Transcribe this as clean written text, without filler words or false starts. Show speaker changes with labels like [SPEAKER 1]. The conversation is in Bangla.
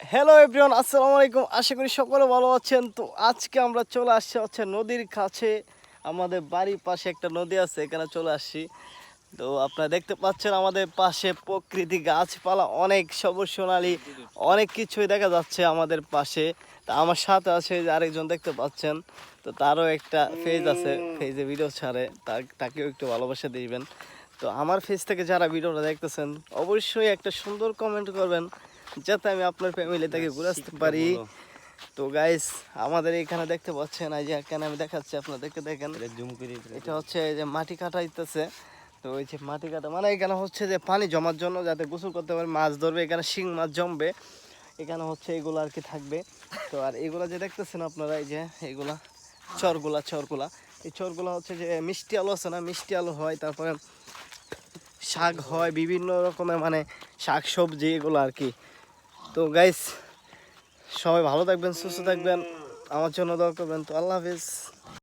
[SPEAKER 1] হ্যালো এভরিওয়ান, আসসালামু আলাইকুম। আশা করি সকলে ভালো আছেন। তো আজকে আমরা চলে আসছি নদীর কাছে। আমাদের বাড়ির পাশে একটা নদী আছে, এখানে চলে আসছি। তো আপনারা দেখতে পাচ্ছেন আমাদের পাশে প্রকৃতি, গাছপালা অনেক সবুজ সোনালি, অনেক কিছুই দেখা যাচ্ছে আমাদের পাশে। তা আমার সাথে আছে যে আরেকজন দেখতে পাচ্ছেন, তো তারও একটা পেজ আছে, পেজে ভিডিও ছাড়ে, তাকেও একটু ভালোবাসা দিবেন। তো আমার পেজ থেকে যারা ভিডিওটা দেখতেছেন অবশ্যই একটা সুন্দর কমেন্ট করবেন, যাতে আমি আপনার ফ্যামিলি থেকে ঘুরে আসতে পারি। তো গাইস, আমাদের এখানে দেখতে পাচ্ছেন, এই যে এখানে আমি দেখাচ্ছি আপনাদেরকে, দেখেন এটা হচ্ছে যে মাটি কাটাইতেছে। তো ওই যে মাটি কাটা মানে এখানে হচ্ছে যে পানি জমার জন্য, যাতে গোসল করতে পারে, মাছ ধরবে, এখানে শিং মাছ জমবে, এখানে হচ্ছে এগুলো আর কি থাকবে। তো আর এগুলা যে দেখতেছেন আপনারা, এই যে এগুলা চরগুলা, এই চরগুলা হচ্ছে যে মিষ্টি আলু আছে না, মিষ্টি আলু হয়, তারপরে শাক হয়, বিভিন্ন রকমের মানে শাক সবজি এগুলো আর কি। তো গাইস, সবাই ভালো থাকবেন, সুস্থ থাকবেন, আমার জন্য দোয়া করবেন। তো আল্লাহ হাফিজ।